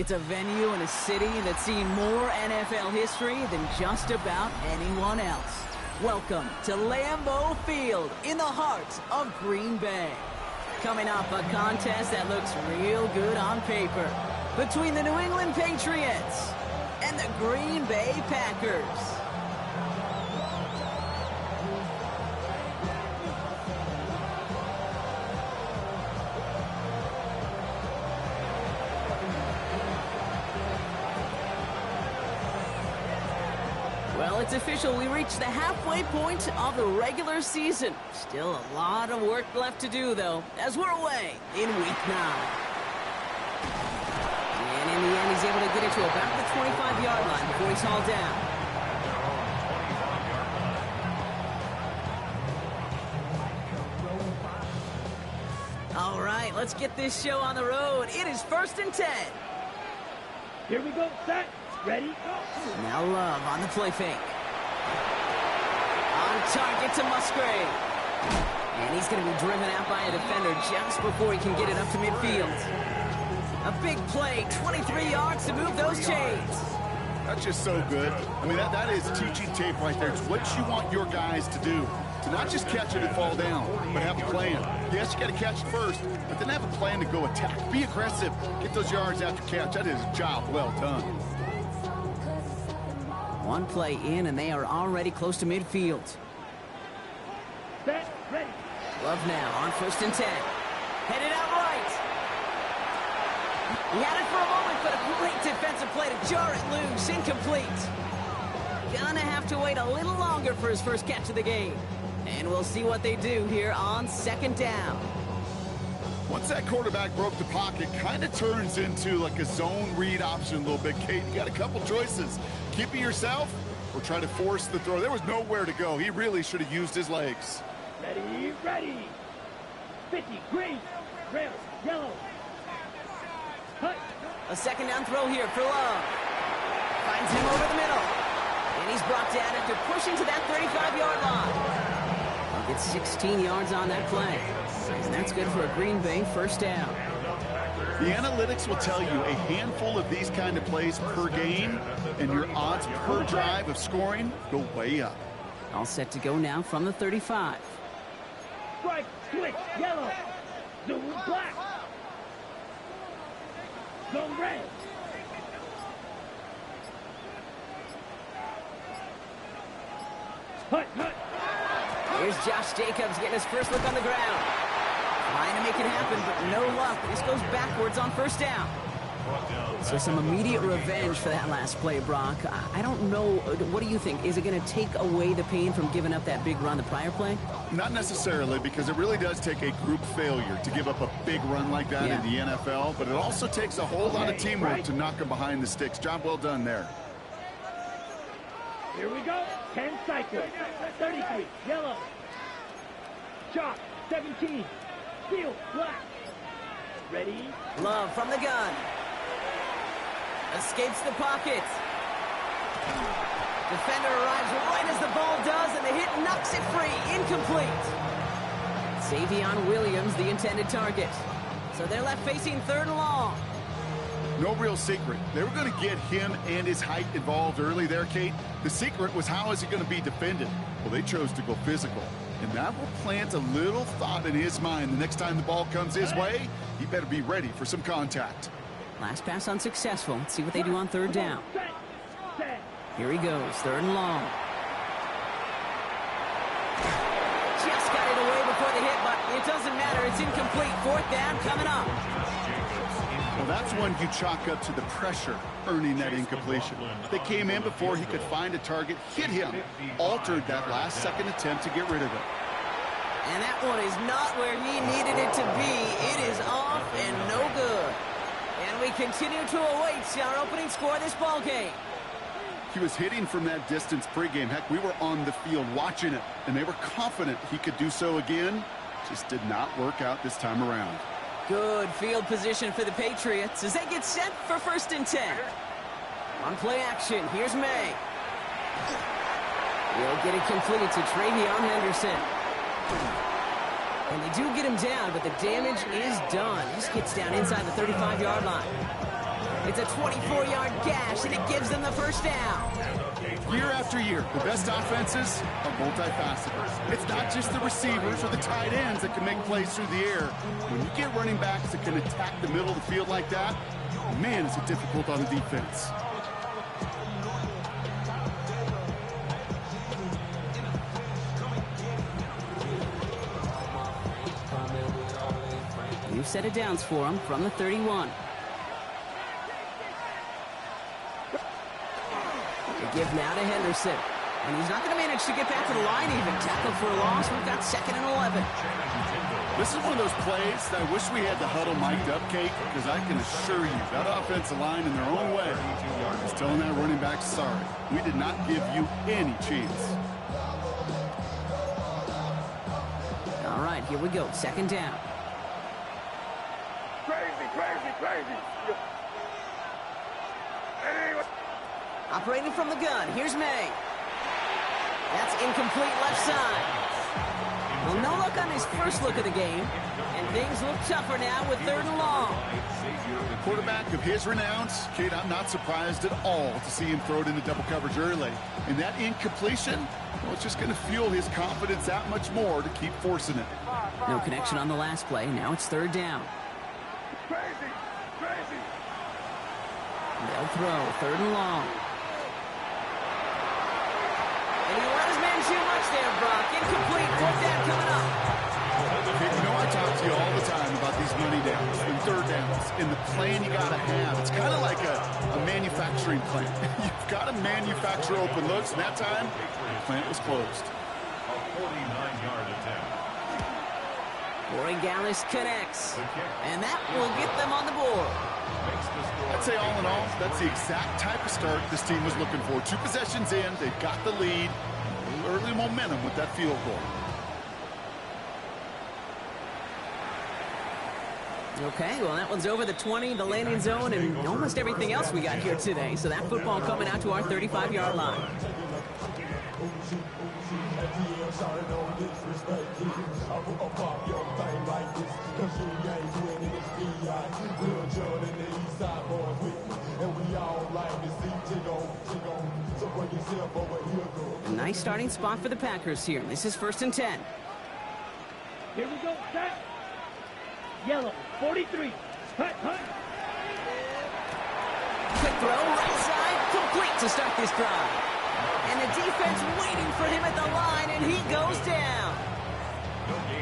It's a venue in a city that's seen more NFL history than just about anyone else. Welcome to Lambeau Field in the heart of Green Bay. Coming up, a contest that looks real good on paper between the New England Patriots and the Green Bay Packers. Well, it's official. We reached the halfway point of the regular season. Still a lot of work left to do, though, as we're away in Week 9. And in the end, he's able to get it to about the 25-yard line before he's hauled down. All right, let's get this show on the road. It is 1st and 10. Here we go, set, ready, go. Now Love on the play fake. On target to Musgrave. And he's going to be driven out by a defender just before he can get it up to midfield. A big play, 23 yards to move those chains. That's just so good. I mean, that is teaching tape right there. It's what you want your guys to do. To not just catch it and fall down, but have a plan. Yes, you got to catch it first, but then have a plan to go attack. Be aggressive. Get those yards after catch. That is a job well done. One play in, and they are already close to midfield. Set, ready. Love now on 1st and 10. Headed out right. He had it for a moment, but a great defensive play to jar it loose. Incomplete. Gonna have to wait a little longer for his first catch of the game. And we'll see what they do here on 2nd down. Once that quarterback broke the pocket, kind of turns into like a zone read option a little bit. Kate, you got a couple choices. Keep it yourself or try to force the throw. There was nowhere to go. He really should have used his legs. Ready, ready. 50, green, red, yellow. Hut. A 2nd down throw here for Love. Finds him over the middle. And he's brought down after pushing to that 35-yard line. He'll get 16 yards on that play. And that's good for a Green Bay 1st down. The analytics will tell you a handful of these kind of plays per game, and your odds per drive of scoring go way up. All set to go now from the 35. Strike, switch, yellow. Zoom, black. Zone red. Hut, hut. Here's Josh Jacobs getting his first look on the ground. Trying to make it happen, but no luck. This goes backwards on 1st down. So some immediate revenge for that last play, Brock. I don't know. What do you think? Is it going to take away the pain from giving up that big run the prior play? Not necessarily, because it really does take a group failure to give up a big run like that in the NFL, but it also takes a whole lot of teamwork to knock them behind the sticks. Job well done there. Here we go. 10 cycles. 33, yellow. Chalk, 17. Field, black. Ready? Love from the gun. Escapes the pocket. Defender arrives right as the ball does, and the hit knocks it free. Incomplete. Savion Williams, the intended target. So they're left facing 3rd and long. No real secret. They were going to get him and his height involved early there, Kate. The secret was how is he going to be defended? Well, they chose to go physical. And that will plant a little thought in his mind. The next time the ball comes his way, he better be ready for some contact. Last pass unsuccessful. Let's see what they do on 3rd down. Here he goes, 3rd and long. Just got it away before the hit, but it doesn't matter. It's incomplete. 4th down coming up. Well, that's one you chalk up to the pressure earning that incompletion. They came in before he could find a target, hit him, altered that last second attempt to get rid of it. And that one is not where he needed it to be. It is off and no good. And we continue to await our opening score of this ball game. He was hitting from that distance pregame. Heck, we were on the field watching it, and they were confident he could do so again. Just did not work out this time around. Good field position for the Patriots as they get set for 1st and 10. On play action, here's May. He'll get it complete to Travion Henderson. And they do get him down, but the damage is done. He just gets down inside the 35-yard line. It's a 24-yard gash, and it gives them the first down. Year after year, the best offenses are multifaceted. It's not just the receivers or the tight ends that can make plays through the air. When you get running backs that can attack the middle of the field like that, man, is it difficult on the defense. New set of downs for him from the 31. They give now to Henderson. And he's not going to manage to get back to the line even. Tackle for a loss. We've got 2nd and 11. This is one of those plays that I wish we had the huddle mic'd up, Kate, because I can assure you that offensive line in their own way is telling that running back, sorry, we did not give you any chance. All right, here we go. 2nd down. Crazy. Operating from the gun. Here's May. That's incomplete left side. Well, no luck on his first look of the game. And things look tougher now with 3rd and long. The quarterback of his renowns, Kate, I'm not surprised at all to see him throw it into double coverage early. And that incompletion, well, it's just going to fuel his confidence that much more to keep forcing it. No connection on the last play. Now it's 3rd down. Crazy. They'll throw 3rd and long. And he let his man too much there, Brock. Incomplete. 4th down coming up. Kate, you know I talk to you all the time about these money downs and 3rd downs and the plan you got to have. It's kind of like a manufacturing plant. You've got to manufacture open looks, and that time, the plant was closed. A 49-yard attempt. Corey Gallis connects. And that will get them on the board. I'd say all in all, that's the exact type of start this team was looking for. 2 possessions in, they've got the lead. Early momentum with that field goal. Okay, well, that one's over the 20, the landing zone, and almost everything else we got here today. So that football coming out to our 35-yard line. A nice starting spot for the Packers here. This is 1st and 10. Here we go, set. Yellow, 43. Hut. Quick throw, right side, complete to start this drive. And the defense waiting for him at the line, and he goes down.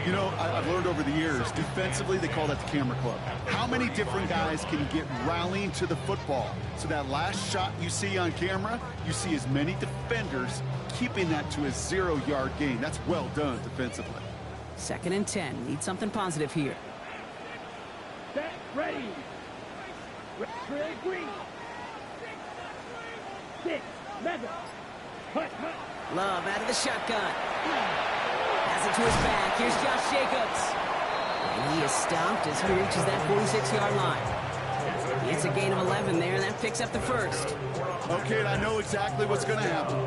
You know, I've learned over the years, defensively, they call that the camera club. How many different guys can you get rallying to the football? So that last shot you see on camera, you see as many defenders keeping that to a 0-yard gain. That's well done defensively. 2nd and 10. Need something positive here. Set, ready. Red, green. 6, mega. Hut. Love out of the shotgun. Pass it to his back. Here's Josh Jacobs. And he is stopped as he reaches that 46-yard line. It's a gain of 11 there, and that picks up the 1st. Okay, and I know exactly what's going to happen.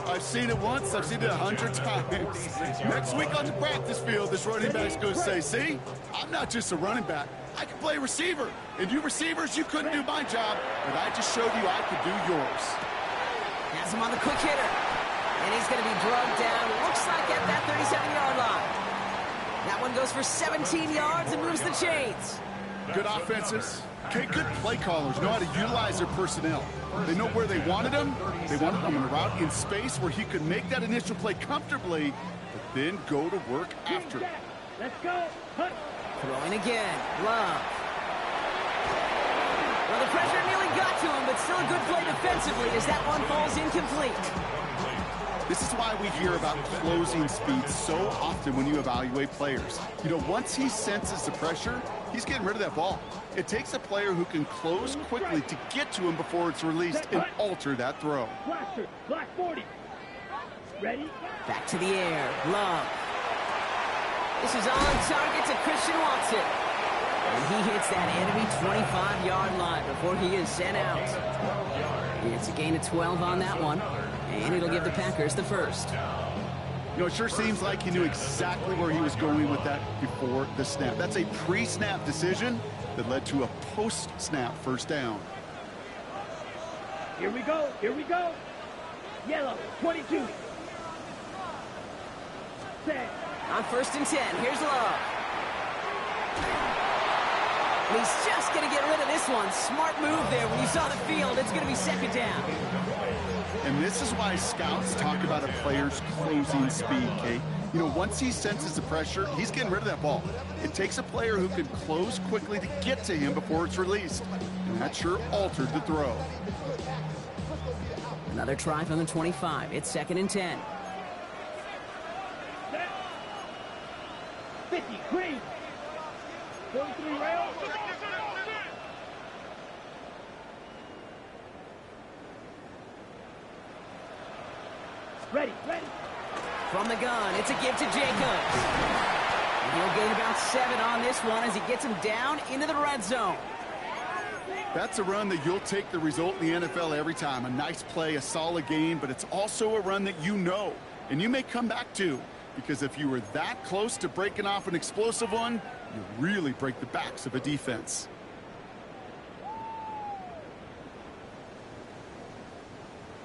I've seen it once. I've seen it 100 times. Next week on the practice field, this running back's going to say, see, I'm not just a running back. I can play receiver. And you receivers, you couldn't do my job, but I just showed you I could do yours. Has him on the quick hitter. And he's going to be drugged down. Looks like at that 37-yard line. That one goes for 17 yards and moves the chains. Good offenses. Okay, good play callers know how to utilize their personnel. They know where they wanted him. They wanted him on a route in space where he could make that initial play comfortably, but then go to work after. Let's go. Hut. Throwing again. Love. Well, the pressure nearly got to him, but still a good play defensively as that one falls incomplete. This is why we hear about closing speed so often when you evaluate players. You know, once he senses the pressure, he's getting rid of that ball. It takes a player who can close quickly to get to him before it's released and alter that throw. Blaster, black 40. Ready? Back to the air. Love. This is on target to Christian Watson. And he hits that enemy 25-yard line before he is sent out. It's a gain of 12 on that one. And it'll give the Packers the 1st. You know, it sure seems like he knew exactly where he was going with that before the snap. That's a pre-snap decision that led to a post-snap 1st down. Here we go. Here we go. Yellow, 22. Set. On 1st and 10, here's Love. And he's just going to get rid of this one. Smart move there. When you saw the field, it's going to be 2nd down. And this is why scouts talk about a player's closing speed, Kate. You know, once he senses the pressure, he's getting rid of that ball. It takes a player who can close quickly to get to him before it's released. And that sure altered the throw. Another try from the 25. It's 2nd and 10. Set. 50, green. 43 rail. Ready, ready. From the gun, it's a give to Jacobs. And he'll gain about 7 on this one as he gets him down into the red zone. That's a run that you'll take the result in the NFL every time. A nice play, a solid game, but it's also a run that you know, and you may come back to, because if you were that close to breaking off an explosive one, you really break the backs of a defense.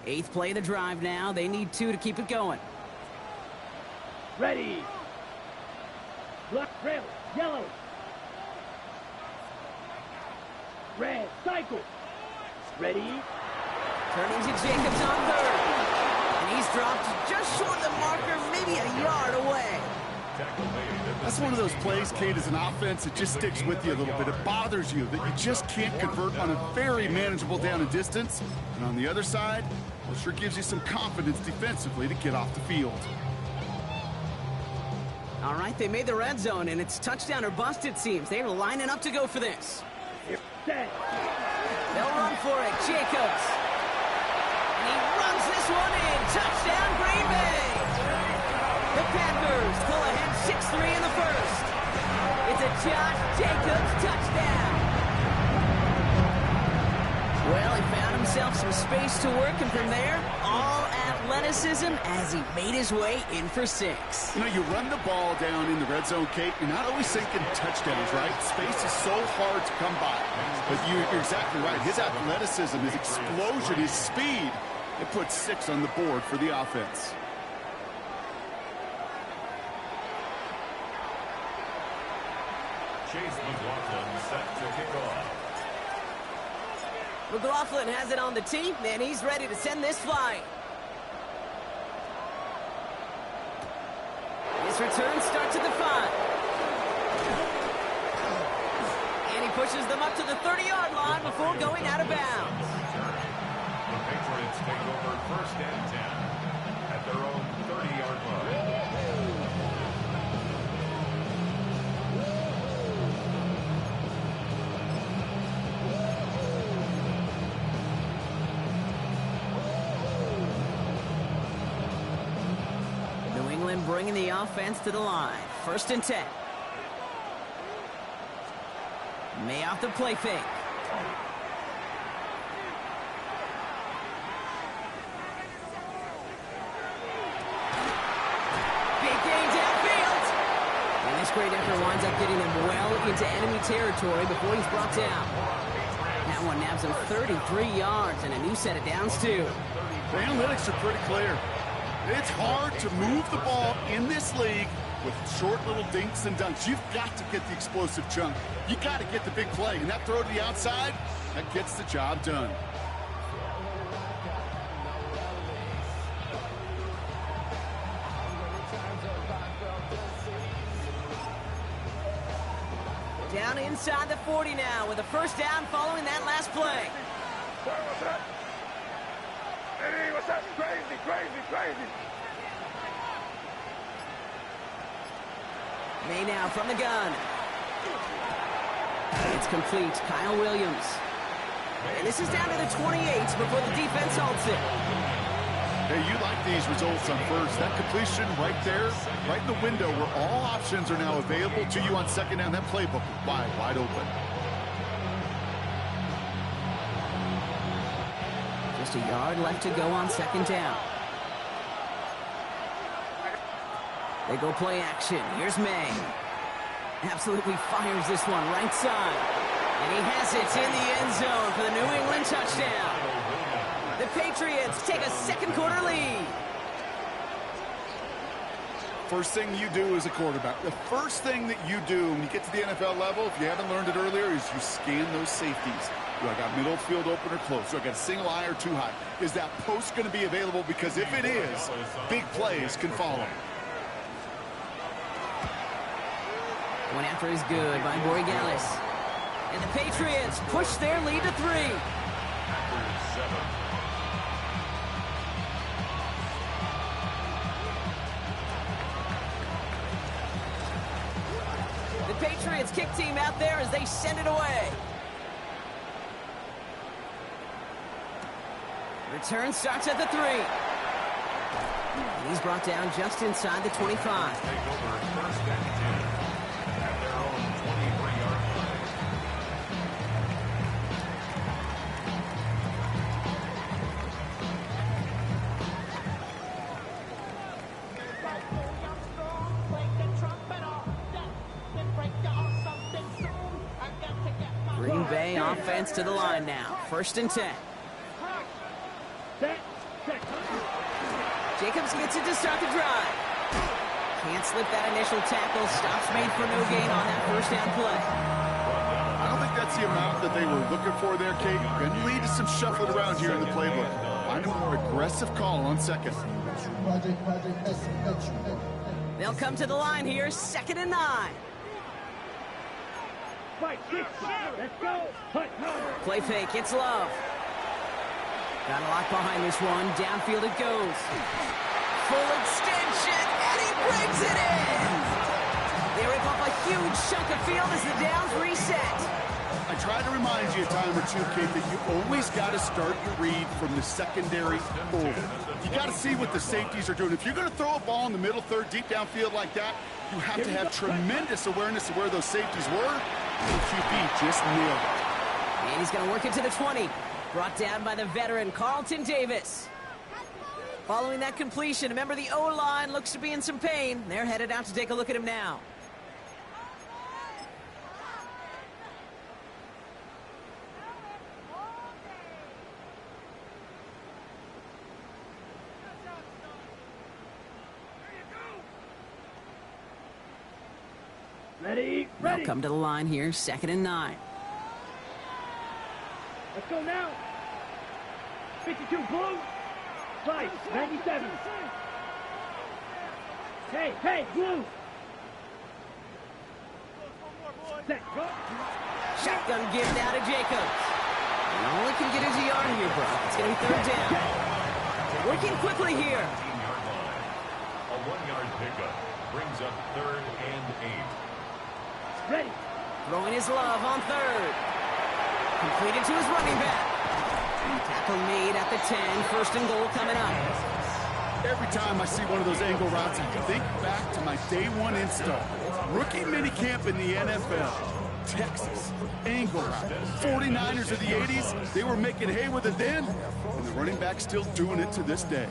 Eighth play of the drive now. They need 2 to keep it going. Ready. Block rail. Yellow. Red. Cycle. Ready. Turning to Jacobs on 3rd. And he's dropped just short of the marker, maybe a yard away. That's one of those plays, Kate, as an offense, it just sticks with you a little bit. It bothers you that you just can't convert on a very manageable down and distance. And on the other side, well, it sure gives you some confidence defensively to get off the field. All right, they made the red zone, and it's touchdown or bust, it seems. They were lining up to go for this. Set. They'll run for it. Jacobs. And he runs this one in. Touchdown, Green Bay. The Packers pull ahead 6-3 in the first. It's a Josh Jacobs touchdown. Well, he found himself some space to work, and from there, all athleticism as he made his way in for 6. You know, you run the ball down in the red zone, Kate, you're not always thinking touchdowns, right? Space is so hard to come by. But you're exactly right. His athleticism, his explosion, his speed, it puts 6 on the board for the offense. Chase McLaughlin set to kick off. McLaughlin has it on the tee, and he's ready to send this flying. His return starts at the 5. And he pushes them up to the 30-yard line before going out of bounds. The Patriots take over 1st and 10 at their own 30-yard line. Bringing the offense to the line. 1st and 10. May off the play fake. Big gain downfield. And this great effort winds up getting him well into enemy territory before he's brought down. That one nabs him 33 yards and a new set of downs too. The analytics are pretty clear. It's hard to move the ball in this league with short little dinks and dunks. You've got to get the explosive chunk. You got to get the big play. And that throw to the outside, that gets the job done. Down inside the 40 now with a 1st down following that last play. What's that? Hey, what's that? Crazy, crazy, crazy. May now from the gun. It's complete. Kyle Williams. And this is down to the 28 before the defense halts it. Hey, you like these results on 1st. That completion right there, right in the window where all options are now available to you on 2nd down. That playbook is wide open. Just a yard left to go on 2nd down. They go play action. Here's May. Absolutely fires this one right side. And he has it in the end zone for the New England touchdown. The Patriots take a second quarter lead. First thing you do as a quarterback, the first thing that you do when you get to the NFL level, if you haven't learned it earlier, is you scan those safeties. Do I got middle field open or close? Do I got a single high or two high? Is that post going to be available? Because if it is, big plays can follow. One after is good by Borregales. And the Patriots push their lead to 3. Packers 7. The Patriots kick team out there as they send it away. Return starts at the 3. And he's brought down just inside the 25. Take over first and 10 at their own 23-yard line. Green Bay offense to the line now. First and 10. Jacobs gets it to start the drive. Can't slip that initial tackle. Stops made for no gain on that first down play. I don't think that's the amount that they were looking for there, Kate. Going to lead to some shuffling around here in the playbook. Find a more aggressive call on second. They'll come to the line here, 2nd and 9. Play fake, it's Love. Got a lock behind this one. Downfield it goes. Full extension, and he brings it in! They rip off a huge chunk of field as the downs reset. I tried to remind you a time or two, Kate, that you always got to start your read from the secondary forward. You got to see what the safeties are doing. If you're going to throw a ball in the middle third, deep downfield like that, you have to have tremendous awareness of where those safeties were. The QB just nailed it. And he's going to work it to the 20. Brought down by the veteran, Carlton Davis. Following that completion, a member of the O-line looks to be in some pain. They're headed out to take a look at him now. Ready? They'll come to the line here, 2nd and 9. Let's go now. 52 blue. Right, 97. Hey, blue. Set, go. Shotgun give now to Jacobs. He only can get his yard here, bro. It's going to be 3rd down. Working quickly here. 15-yard line. A 1-yard pickup brings up 3rd and 8. Ready. Throwing his Love on 3rd. Completed to his running back. Tackle made at the 10. 1st and goal coming up. Every time I see one of those angle routes, I think back to my day one install. Rookie minicamp in the NFL. Texas, angle route. 49ers of the 80s, they were making hay with it then, and the running back's still doing it to this day.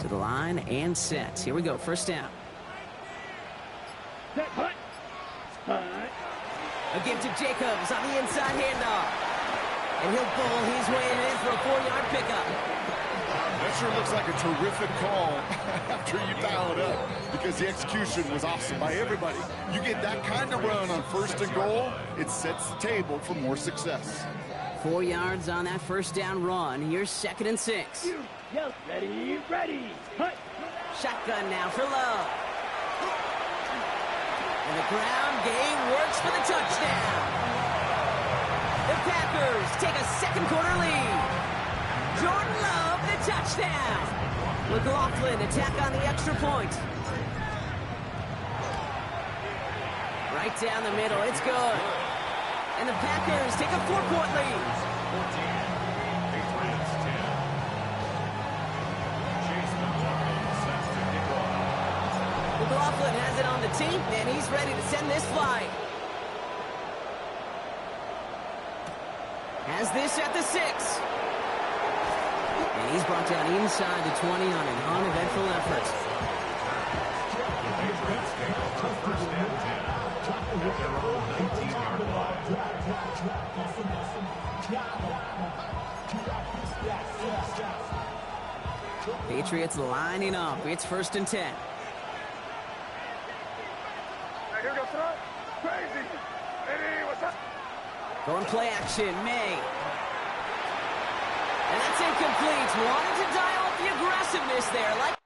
To the line and set. Here we go. 1st down. Set, hut. A give to Jacobs on the inside handoff. And he'll bowl his way in for a 4-yard pickup. That sure looks like a terrific call after you dial it up, because the execution was awesome by everybody. You get that kind of run on 1st and goal, it sets the table for more success. 4 yards on that 1st down run. Here's 2nd and 6. Yes, ready. Hut. Shotgun now for Love. And the ground game works for the touchdown. The Packers take a second quarter lead. Jordan Love, the touchdown. McLaughlin attack on the extra point. Right down the middle, it's good. And the Packers take a 4-point lead. 14. Patriots 10. Chase McLaughlin set to kick off. McLaughlin has it on the team, and he's ready to send this flight. Has this at the 6. And he's brought down inside the 20 on an uneventful effort. The Patriots take over first and 10 at their own 19-yard line. Patriots lining up. It's first and 10. Hey, here goes tonight. Crazy. Hey, what's up? Going play action, May. And that's incomplete. Wanted to dial up the aggressiveness there. Like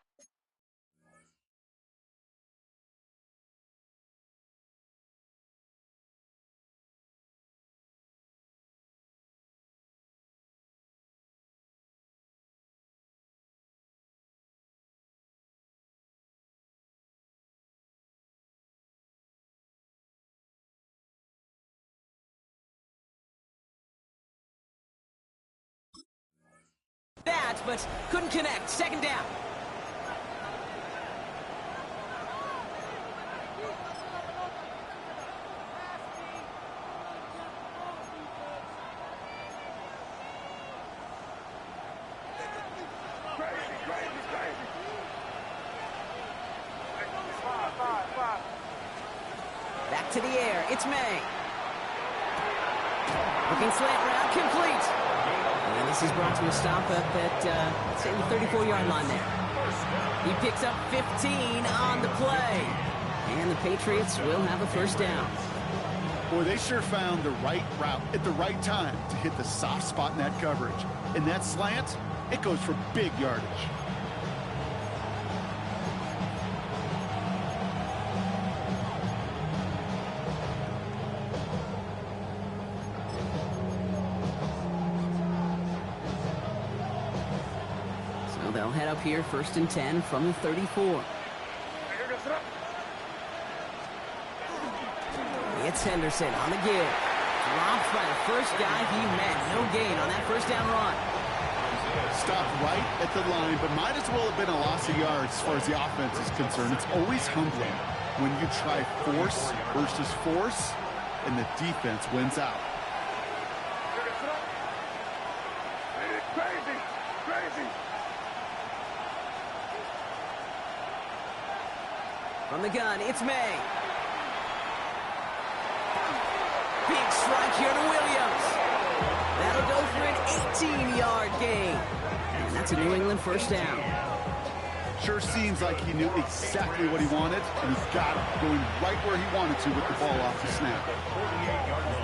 that, but couldn't connect. Second down. Crazy. Five. Back to the air. It's May. Looking slant route, complete. And this is brought to a stop up at, say, the 34-yard line there. He picks up 15 on the play. And the Patriots will have a first down. Boy, they sure found the right route at the right time to hit the soft spot in that coverage. And that slant, it goes for big yardage. So they'll head up here first and 10 from the 34. Hey, here goes tonight. It's Henderson on the give. Dropped by the first guy he met. No gain on that first down run. Stopped right at the line, but might as well have been a loss of yards as far as the offense is concerned. It's always humbling when you try force versus force, and the defense wins out. Here goes tonight. Hey, crazy. From the gun, it's May. Big strike here to Williams. That'll go for an 18-yard gain. And that's a New England first down. Sure seems like he knew exactly what he wanted, and he got it, going right where he wanted to with the ball off the snap. 48-yard line.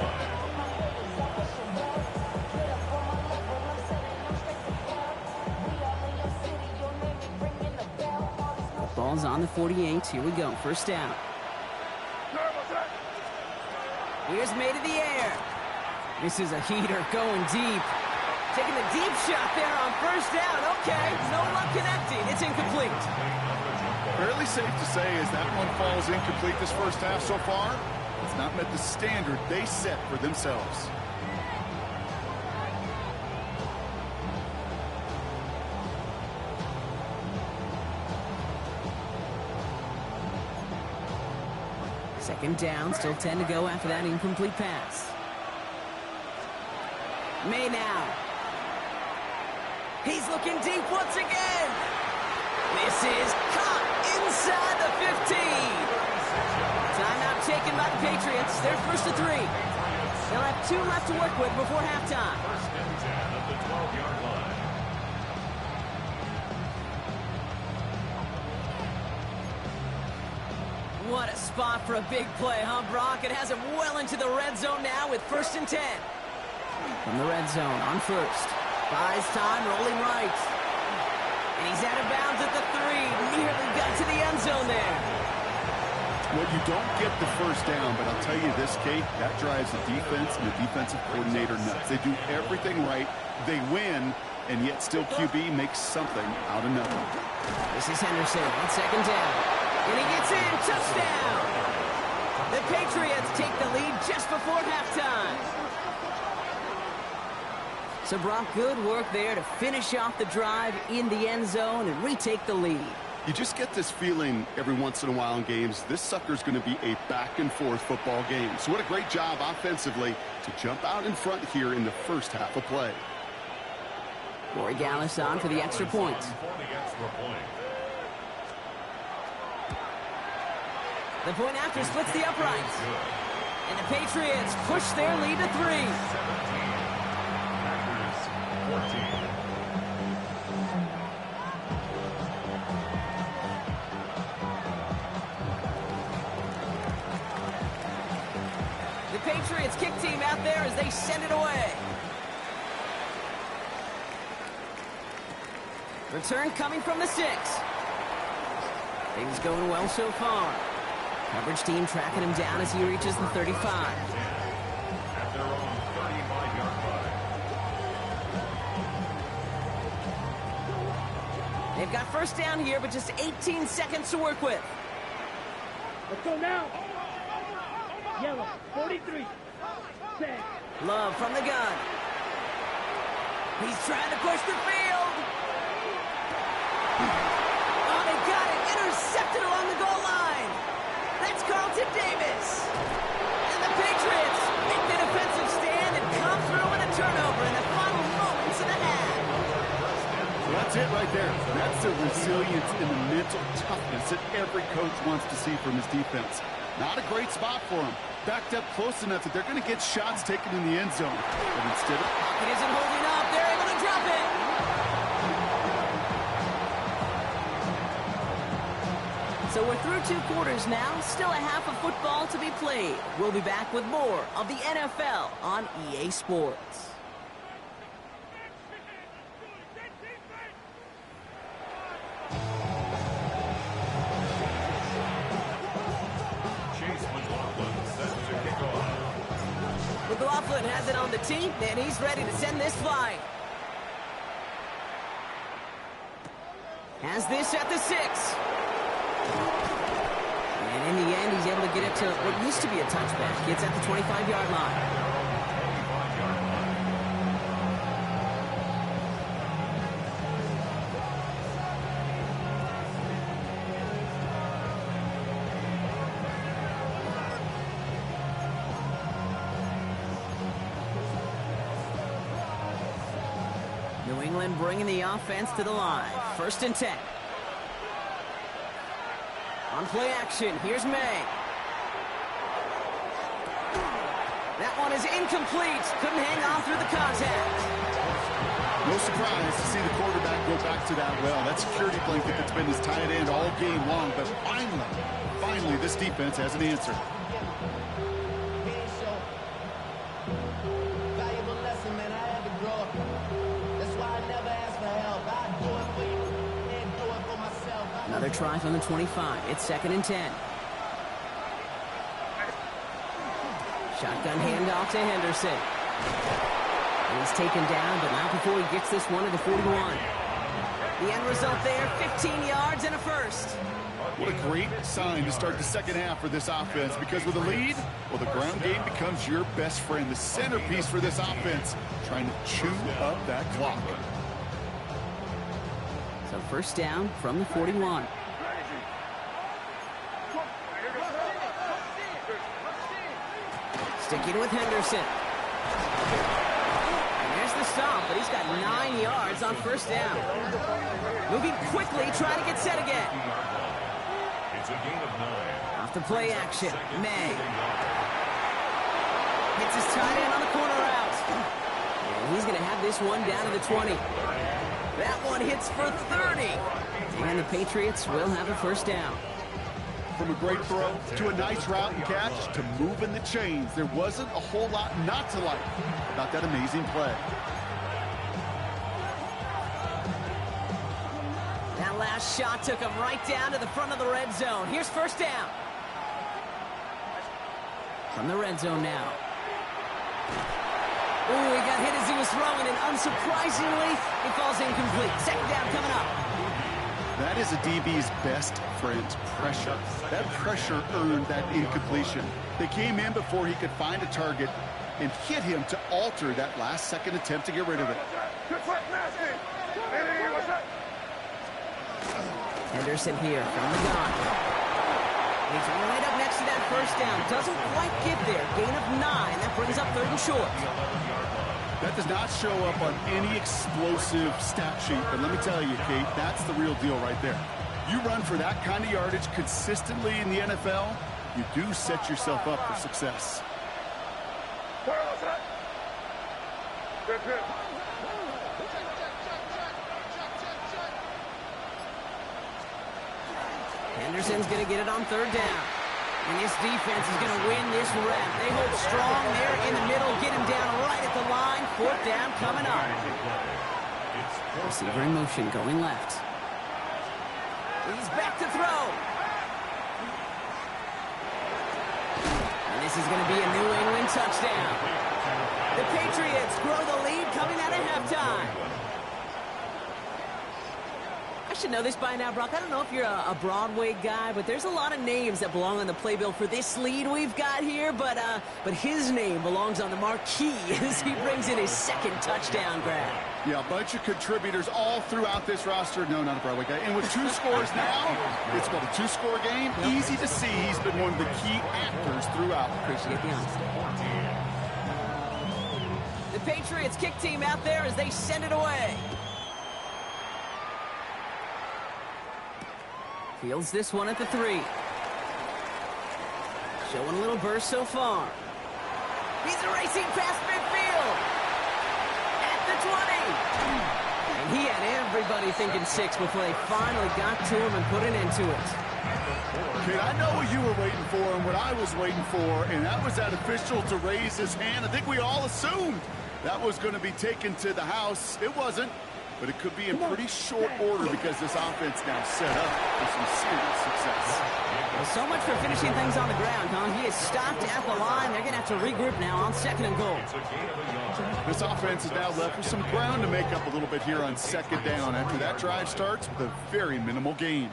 Ball's on the 48. Here we go. First down. Here's May to the air. This is a heater going deep. Taking the deep shot there on first down. Okay, no luck connecting. It's incomplete. Fairly safe to say as that one falls incomplete this first half so far, it's not met the standard they set for themselves. Second down, still 10 to go after that incomplete pass. May now. He's looking deep once again. This is caught inside the 15. Timeout taken by the Patriots. They're first to 3. They'll have 2 left to work with before halftime. First and 10 at the 12-yard line. What a spot for a big play, huh, Brock? It has him well into the red zone now with first and 10. From the red zone on first. Buys time, rolling right. And he's out of bounds at the 3. Nearly got to the end zone there. Well, you don't get the first down, but I'll tell you this, Kate, that drives the defense and the defensive coordinator nuts. They do everything right. They win, and yet still QB makes something out of nothing. This is Henderson on second down. And he gets in. Touchdown. The Patriots take the lead just before halftime. So, Brock, good work there to finish off the drive in the end zone and retake the lead. You just get this feeling every once in a while in games, this sucker's going to be a back-and-forth football game. So what a great job offensively to jump out in front here in the first half of play. Corey Gallis on for the extra point. The point after splits the uprights. And the Patriots push their lead to 3. 17. Packers 14. The Patriots kick team out there as they send it away. Return coming from the 6. Things going well so far. Coverage team tracking him down as he reaches the 35. At their own 35-yard line. They've got first down here, but just 18 seconds to work with. Let's go now. Yellow, 43. Set. Love from the gun. He's trying to push the field. Oh, they got it. Intercepted along the goal line. That's Carlton Davis. And the Patriots make the defensive stand and come through with a turnover in the final moments of the half. So that's it right there. That's the resilience and the mental toughness that every coach wants to see from his defense. Not a great spot for him. Backed up close enough that they're going to get shots taken in the end zone. But instead of... It isn't holding up. They're able to drop it. So we're through 2 quarters now. Still a half of football to be played. We'll be back with more of the NFL on EA Sports. McLaughlin has it on the tee, and he's ready to send this flying. Has this at the 6. And in the end, he's able to get it to what used to be a touchback. It's at the 25-yard line. New England bringing the offense to the line. 1st and 10. On play action, here's May. That one is incomplete. Couldn't hang on through the contact. No surprise to see the quarterback go back to that well. That security blanket that's been his tight end all game long. But finally, this defense has an answer. Valuable lesson, man. I had to grow up. That's why I never asked for help. I do it for you and do it for myself. Another try from the 25. It's 2nd and 10. Shotgun handoff to Henderson. And he's taken down, but not before he gets this one to the 41. The end result there, 15 yards and a first. What a great sign to start the second half for this offense, because with a lead, well, the ground game becomes your best friend, the centerpiece for this offense, trying to chew up that clock. So first down from the 41. Sticking with Henderson. And there's the stop, but he's got 9 yards on first down. Moving quickly, trying to get set again. It's a gain of 9. Off the play action, May. Hits his tight end on the corner route. And he's going to have this one down to the 20. That one hits for 30. And the Patriots will have a first down. From a great throw to a nice route and catch to moving the chains, there wasn't a whole lot not to like about that amazing play. That last shot took him right down to the front of the red zone. Here's first down. From the red zone now. Ooh, he got hit as he was throwing, and unsurprisingly, he falls incomplete. Second down coming up. That is a DB's best friend, pressure. That pressure earned that incompletion. They came in before he could find a target and hit him to alter that last-second attempt to get rid of it. Henderson here from the gun. He's right up next to that first down. Doesn't quite get there. Gain of 9. That brings up 3rd and short. That does not show up on any explosive stat sheet, but let me tell you, Kate, that's the real deal right there. You run for that kind of yardage consistently in the NFL, you do set yourself up for success. Good, good. Henderson's going to get it on third down. And this defense is going to win this rep. They hold strong there in the middle, get him down right at the line. Fourth down coming up. Receiver in motion, going left. He's back to throw. And this is going to be a New England touchdown. The Patriots grow the lead coming out of halftime. I should know this by now, Brock. I don't know if you're a Broadway guy, but there's a lot of names that belong on the playbill for this lead we've got here, but his name belongs on the marquee as he brings in his second touchdown grab. Yeah, a bunch of contributors all throughout this roster. No, not a Broadway guy. And with 2 scores now, it's called a 2-score game. Yep. Easy to see he's been one of the key actors throughout. Appreciate the honesty. The Patriots kick team out there as they send it away. Fields this one at the 3. Showing a little burst so far. He's racing past midfield. At the 20. And he had everybody thinking 6 before they finally got to him and put an end to it. Kid, I know what you were waiting for and what I was waiting for, and that was that official to raise his hand. I think we all assumed that was going to be taken to the house. It wasn't. But it could be in pretty short order because this offense now set up for some serious success. Well, so much for finishing things on the ground, huh? He is stopped at the line. They're going to have to regroup now on 2nd and goal. This offense is now left with some ground to make up a little bit here on 2nd down after that drive starts with a very minimal gain.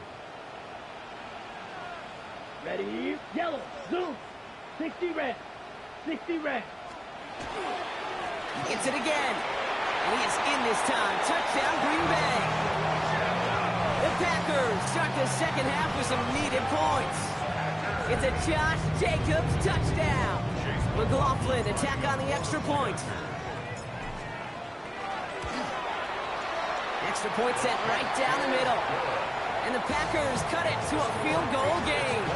Ready? Yellow. Zoom. 60 red. 60 red. Gets it again. And he is in this time. Touchdown, Green Bay. The Packers start the second half with some needed points. It's a Josh Jacobs touchdown. McLaughlin attack on the extra point. Extra point set right down the middle. And the Packers cut it to a field goal game.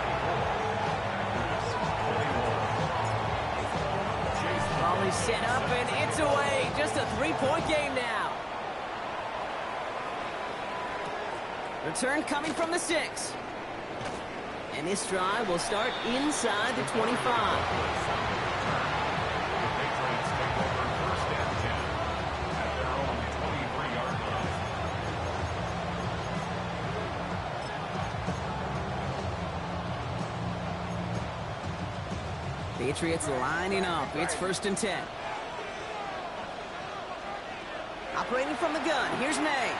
Volley set up and it's away. Just a 3-point game now. Return coming from the 6. And this drive will start inside the 25. Patriots lining up. It's 1st and 10. Operating from the gun. Here's May.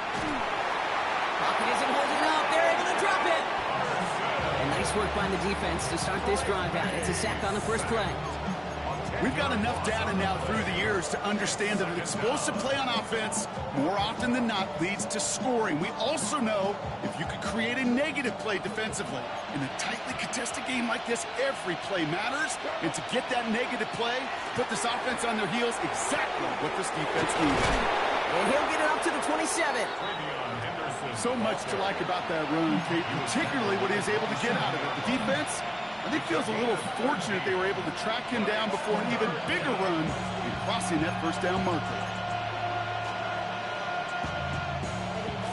Pocket isn't holding up. They're able to drop it. And nice work by the defense to start this drive out. It's a sack on the first play. We've got enough data now through the years to understand that an explosive play on offense more often than not leads to scoring. We also know if you could create a negative play defensively. In a tightly contested game like this, every play matters. And to get that negative play, put this offense on their heels, exactly what this defense needs. And he'll get it up to the 27. So much to like about that run, Kate, particularly what he was able to get out of it. The defense, I think, feels a little fortunate they were able to track him down before an even bigger run in crossing that first down marker.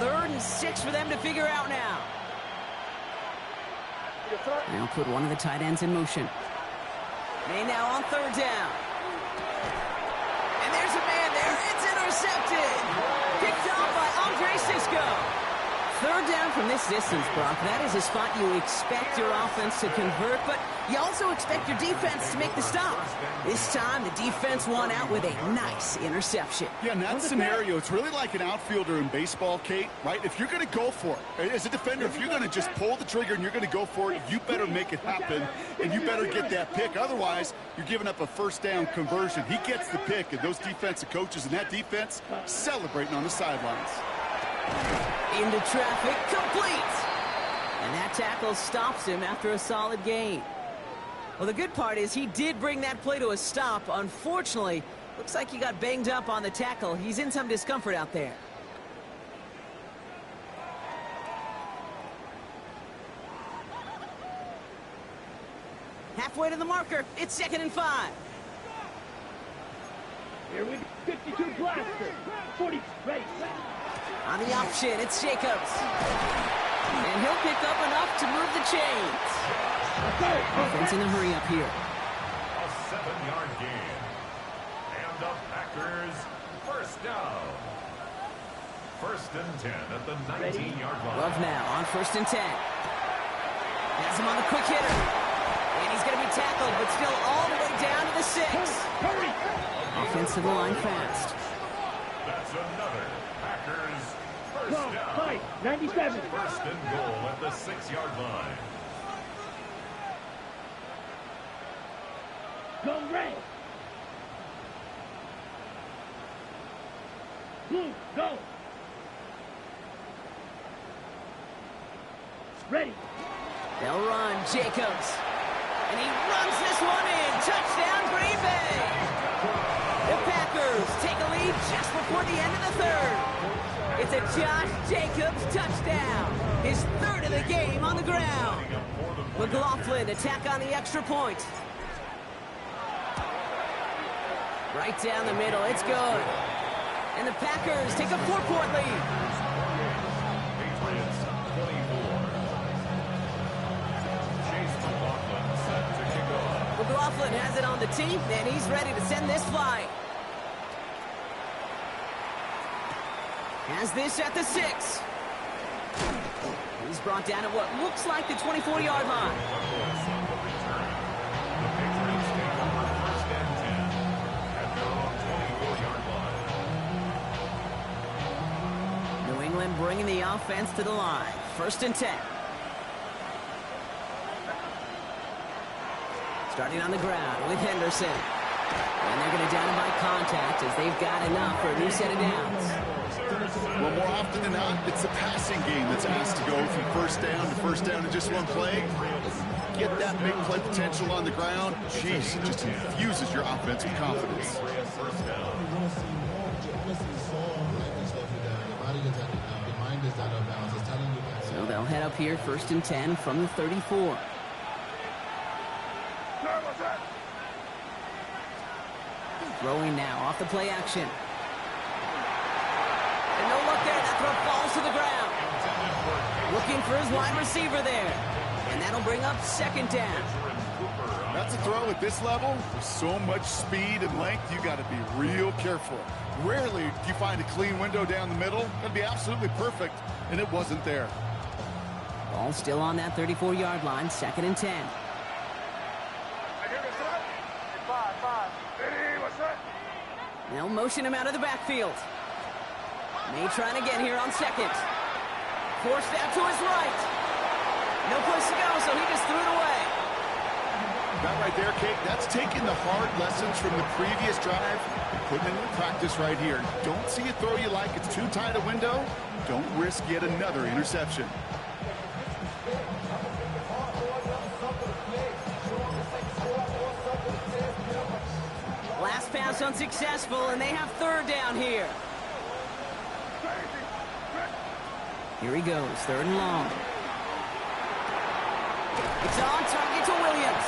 3rd and 6 for them to figure out now. They'll put one of the tight ends in motion. May now on 3rd down. And there's a man there. It's intercepted. Picked off by Andre Cisco. 3rd down from this distance, Brock. That is a spot you expect your offense to convert, but you also expect your defense to make the stop. This time, the defense won out with a nice interception. Yeah, in that scenario, it's really like an outfielder in baseball, Kate, right? If you're going to go for it, as a defender, if you're going to just pull the trigger and you're going to go for it, you better make it happen, and you better get that pick. Otherwise, you're giving up a first down conversion. He gets the pick, and those defensive coaches and that defense celebrating on the sidelines. Into traffic, complete. And that tackle stops him after a solid gain. Well, the good part is he did bring that play to a stop. Unfortunately, Looks like he got banged up on the tackle. He's in some discomfort out there. Halfway to the marker. It's 2nd and 5. Here we go. 52 blaster. 40. Ready. On the option, it's Jacobs. And he'll pick up enough to move the chains. Offense in a hurry up here. A 7-yard gain. And the Packers first down. 1st and 10 at the 19-yard line. Love now on 1st and 10. Has him on the quick hitter. And he's going to be tackled, but still all the way down to the 6. Hurry. Offensive line fast. That's another Packers first Go. down. Fight. 97. 1st and goal at the 6-yard line. Go red. Blue. Go. Ready. They'll run. Jacobs. And he runs this one in. Touchdown, Green Bay. The Packers take a lead just before the end of the 3rd. It's a Josh Jacobs touchdown. His 3rd of the game on the ground. McLaughlin attack on the extra point. Right down the middle. It's good. And the Packers take a 4-point lead. Patriots 24. Chase McLaughlin set to kick off. McLaughlin has it on the tee, and he's ready to send this flying. Has this at the 6. He's brought down at what looks like the 24-yard line. The Patriots take over 1st and 10 at their own 24-yard line. New England bringing the offense to the line. 1st and 10. Starting on the ground with Henderson. And they're going to down him by contact as they've got enough for a new set of downs. Well, more often than not, it's the passing game that's asked to go from 1st down to 1st down in just one play. Get that big play potential on the ground. Jeez, it just infuses your offense with confidence. So they'll head up here 1st and 10 from the 34. Throwing now off the play action. And no look there. That throw falls to the ground. Looking for his wide receiver there. And that'll bring up 2nd down. That's a throw at this level. With so much speed and length, you got to be real careful. Rarely do you find a clean window down the middle. That'd be absolutely perfect, and it wasn't there. Ball still on that 34-yard line. 2nd and 10. They'll motion him out of the backfield. May trying again here on 2nd. Forced out to his right. No place to go, so he just threw it away. That right there, Kate, that's taking the hard lessons from the previous drive and putting it into practice right here. Don't see a throw you like. It's too tight a window. Don't risk yet another interception. Last pass unsuccessful, and they have 3rd down here. Here he goes, 3rd and long. It's on target to Williams.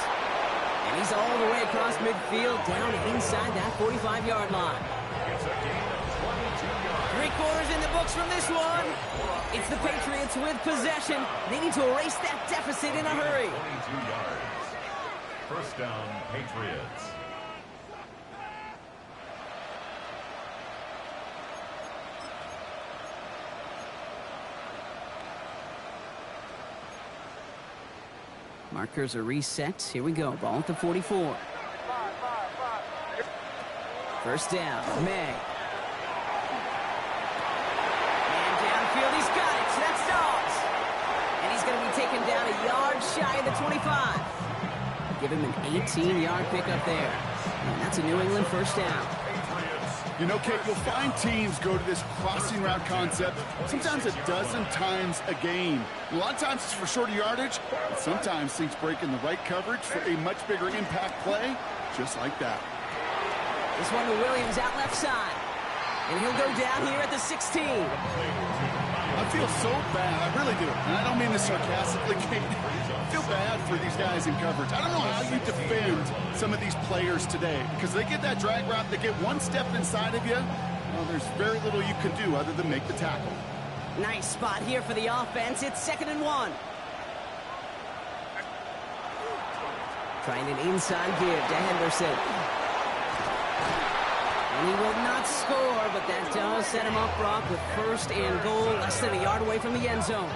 And he's all the way across midfield, down inside that 45-yard line. It's a gain of 22 yards. 3/4 in the books from this one. It's the Patriots with possession. They need to erase that deficit in a hurry. 22 yards. 1st down, Patriots. Markers are reset. Here we go. Ball at the 44. 1st down. May. And downfield, he's got it. That's Dobbs. And he's going to be taken down a yard shy of the 25. Give him an 18-yard pickup there. And that's a New England 1st down. You know, Kate, you'll find teams go to this crossing route concept sometimes a dozen times a game. A lot of times it's for shorter yardage, but sometimes things break in the right coverage for a much bigger impact play, just like that. This one to Williams out left side. And he'll go down here at the 16. I feel so bad. I really do. And I don't mean this sarcastically, Kate. I feel bad for these guys in coverage. I don't know how you defend some of these players today because they get that drag route, they get one step inside of you. Well, there's very little you can do other than make the tackle. Nice spot here for the offense. It's 2nd and 1. Trying an inside give to Henderson. And he will not score, but that does set him up, Brock, with 1st and goal, less than a yard away from the end zone.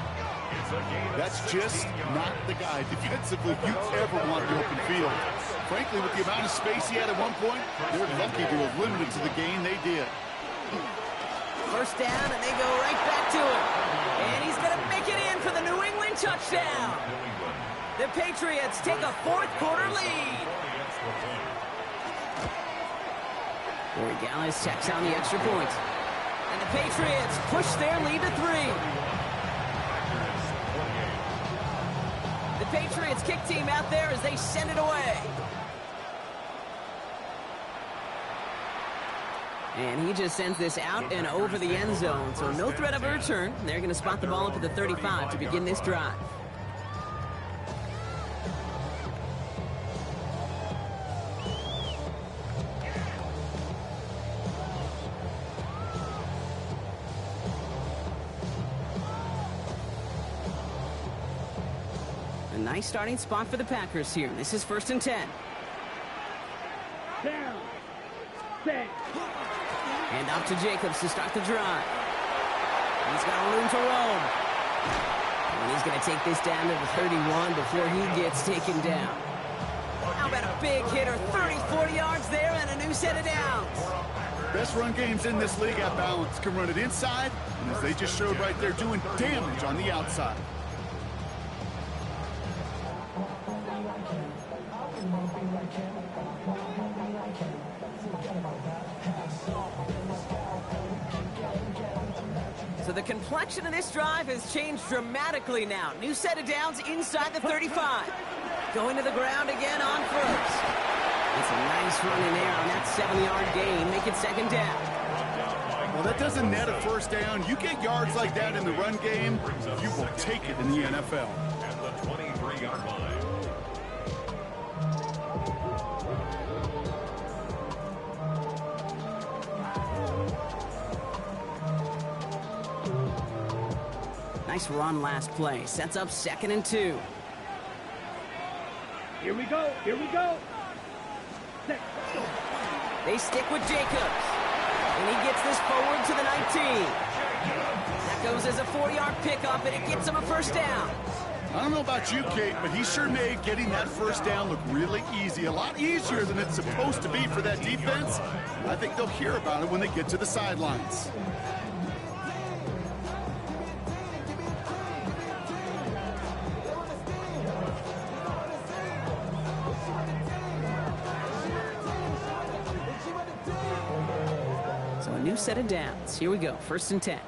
That's just not the guy defensively you ever want in the open field. Frankly, with the amount of space he had at one point, they're lucky to have limited to the gain they did. 1st down, and they go right back to it. And he's going to make it in for the New England touchdown. The Patriots take a 4th quarter lead. Corey Gallis checks on the extra point. And the Patriots push their lead to 3. The Patriots kick team out there as they send it away. And he just sends this out and over the end zone. So no threat of a return. They're going to spot the ball up at the 35 to begin this drive. Nice starting spot for the Packers here. This is 1st and 10. Down. Set. And off to Jacobs to start the drive. He's got room to roam. And he's going to take this down to the 31 before he gets taken down. How about a big hitter? 30, 40 yards there and a new set of downs. Best run games in this league at balance. Can run it inside, and as they just showed right there, doing damage on the outside. So the complexion of this drive has changed dramatically now. New set of downs inside the 35. Going to the ground again on 1st. It's a nice run in there on that 7-yard gain. Make it 2nd down. Well, that doesn't net a 1st down. You get yards like that in the run game, you will take it in the NFL. At the 23-yard line. Nice run last play. Sets up 2nd and 2. Here we go. Here we go. Set. They stick with Jacobs. And he gets this forward to the 19. That goes as a 4-yard pickup, and it gets him a 1st down. I don't know about you, Kate, but he sure made getting that 1st down look really easy. A lot easier than it's supposed to be for that defense. I think they'll hear about it when they get to the sidelines. So a new set of downs. Here we go. 1st and 10.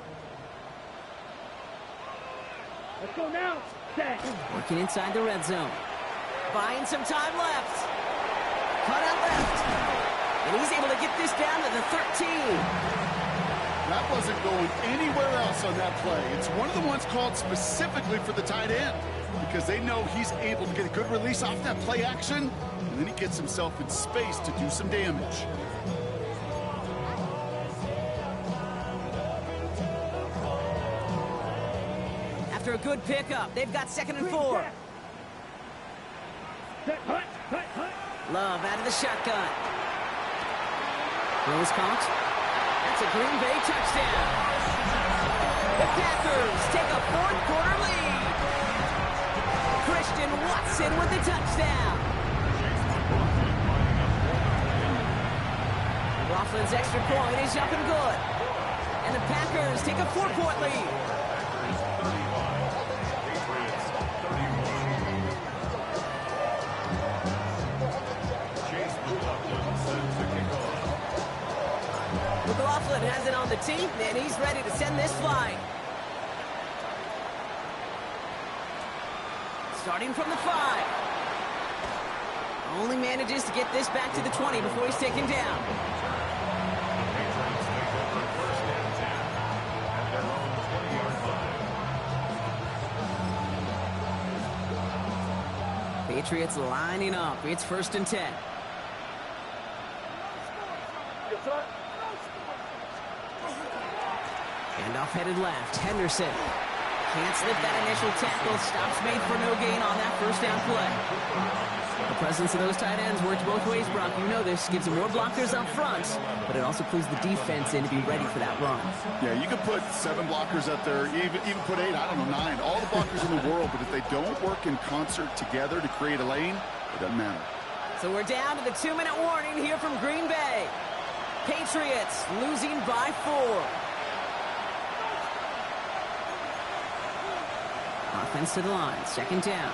Let's go now. Set. Working inside the red zone. Buying some time left. Cut out left. And he's able to get this down to the 13. That wasn't going anywhere else on that play. It's one of the ones called specifically for the tight end because they know he's able to get a good release off that play action, and then he gets himself in space to do some damage. After a good pickup, they've got 2nd and 4. Set. Hut. Hut. Hut. Love out of the shotgun. Rose caught. That's a Green Bay touchdown. The Packers take a 4th quarter lead. Christian Watson with the touchdown. Coughlin's extra point is up and good. And the Packers take a 4-point lead. McLaughlin has it on the tee, and he's ready to send this flying. Starting from the 5. Only manages to get this back to the 20 before he's taken down. Patriots lining up. It's 1st and 10. Handoff headed left. Henderson can't slip that initial tackle. Stops made for no gain on that first down play. The presence of those tight ends works both ways, Brock. You know this. Gives them more blockers up front, but it also clues the defense in to be ready for that run. Yeah, you can put 7 blockers up there, even put 8, I don't know, 9. All the blockers in the world, but if they don't work in concert together to create a lane, it doesn't matter. So we're down to the 2-minute warning here from Green Bay. Patriots losing by 4. Offense to the line. 2nd down.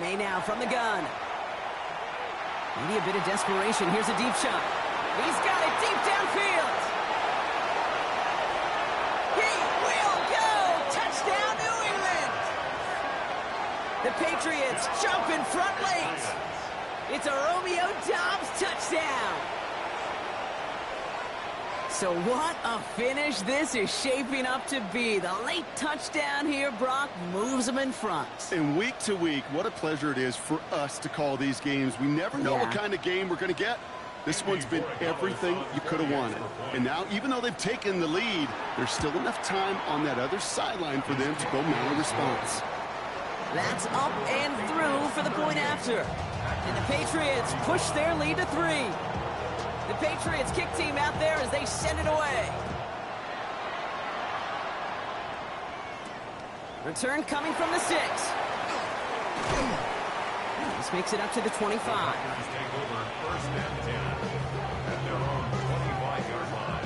May now from the gun. Maybe a bit of desperation. Here's a deep shot. He's got it deep downfield. He will go. Touchdown, New England. The Patriots jump in front late. It's a Romeo Doubs touchdown. So what a finish this is shaping up to be. The late touchdown here, Brock, moves them in front. And week to week, what a pleasure it is for us to call these games. We never know what kind of game we're going to get. This one's been everything you could have wanted. And now, even though they've taken the lead, there's still enough time on that other sideline for them to go mount a response. That's up and through for the point after. And the Patriots push their lead to 3. The Patriots kick team out there as they send it away. Return coming from the 6. This makes it up to the 25. Take over 1st and 10 at their own 25-yard line.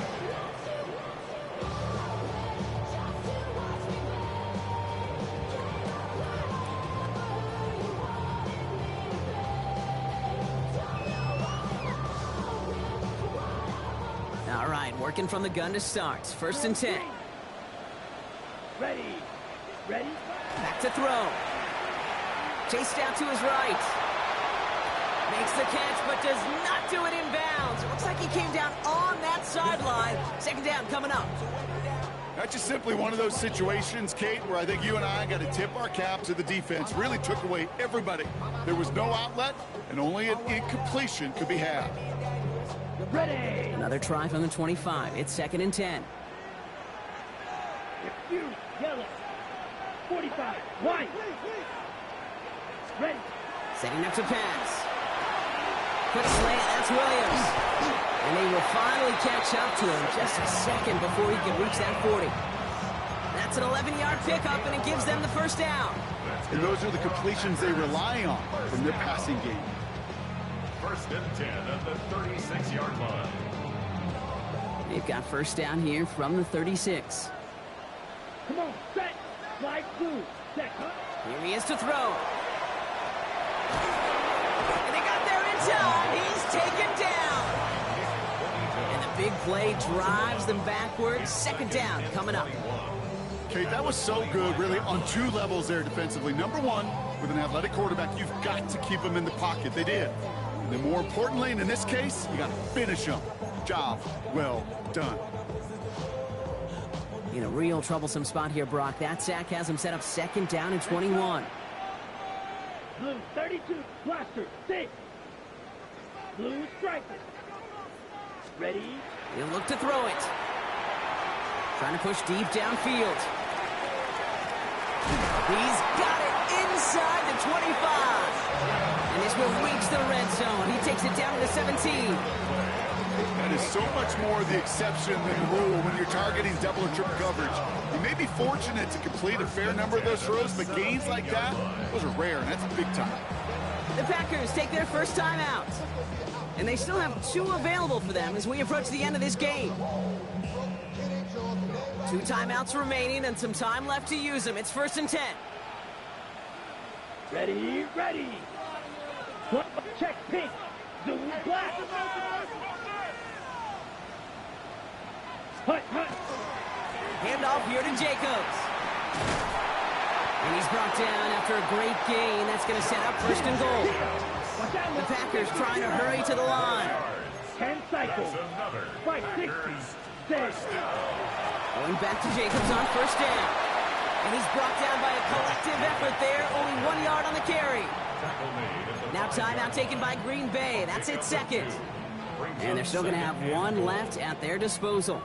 All right, working from the gun to start. 1st and 10. Ready. Ready. Back to throw. Chased out to his right. Makes the catch, but does not do it in bounds. It looks like he came down on that sideline. 2nd down coming up. That's just simply one of those situations, Kate, where I think you and I got to tip our cap to the defense. Really took away everybody. There was no outlet, and only an incompletion could be had. Ready. Another try from the 25. It's 2nd and 10. Refuse. Yellow. 45. White. Ready. Setting up to pass. Quick slant. That's Williams. And they will finally catch up to him just a second before he can reach that 40. That's an 11-yard pickup, and it gives them the 1st down. And those are the completions they rely on from their passing game. 1st and 10 at the 36-yard line. They've got 1st down here from the 36. Come on. Set. Slide through. Set. Here he is to throw. And they got there in time. He's taken down. And the big play drives them backwards. 2nd down coming up. Kate, that was so good, really, on 2 levels there defensively. Number 1, with an athletic quarterback, you've got to keep him in the pocket. They did. And then more importantly, and in this case, you got to finish him. Job well done. In a real troublesome spot here, Brock. That sack has him set up 2nd down and 21. Blue 32. Blaster. 6. Blue striker. Ready. He'll look to throw it. Trying to push deep downfield. He's got it inside the 25. And this will reach the red zone. He takes it down to the 17. That is so much more the exception than the rule when you're targeting double or triple coverage. You may be fortunate to complete a fair number of those throws, but gains like that, those are rare, and that's big time. The Packers take their first time out. And they still have 2 available for them as we approach the end of this game. 2 timeouts remaining and some time left to use them. It's 1st and 10. Ready. Ready. Check pink. Zoom black. Hut. Handoff here to Jacobs. And he's brought down after a great gain. That's going to set up 1st and goal. Watch out, The Packers trying to hurry to the line. 10 cycles. That's another 560. Packers Six. Going back to Jacobs on first down. And he's brought down by a collective effort there. Only 1 yard on the carry. tackle made at the Now 5-yard timeout taken by Green Bay. That's its second. And they're still going to have one left at their disposal.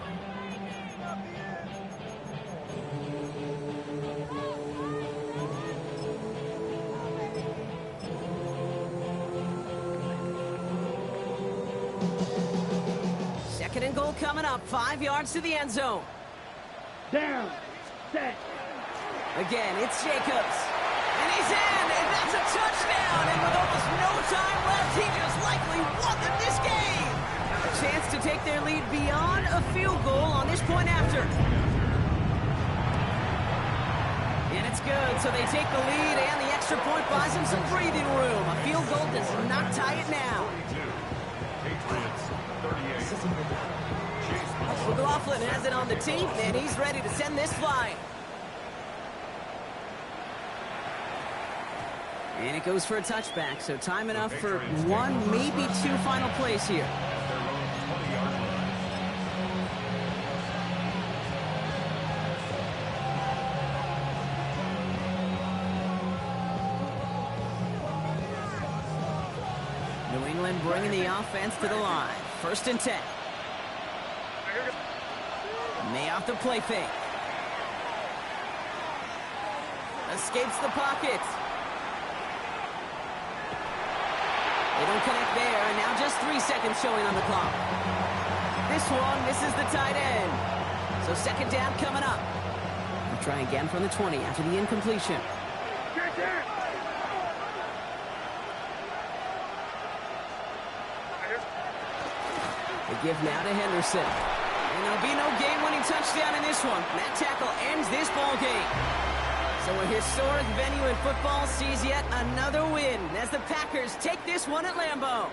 Second and goal coming up. 5 yards to the end zone. Down. Set. Again, it's Jacobs. And he's in, and that's a touchdown. And with almost no time left, he just likely won them this game. A chance to take their lead beyond a field goal on this point after. And it's good, so they take the lead, and the extra point buys them some breathing room. A field goal does not tie it now. Patriots 38. McLaughlin has it on the team, and he's ready to send this flying. And it goes for a touchback, so time enough for one, maybe two final plays here. At their own 20-yard line. New England bringing the offense to the line. First and 10. May off the play fake. Escapes the pocket. They don't connect there, and now just 3 seconds showing on the clock. This one misses the tight end. So second down coming up. We'll try again from the 20 after the incompletion. They give now to Henderson. And there'll be no game-winning touchdown in this one. That tackle ends this ball game. So a historic venue in football sees yet another win as the Packers take this one at Lambeau.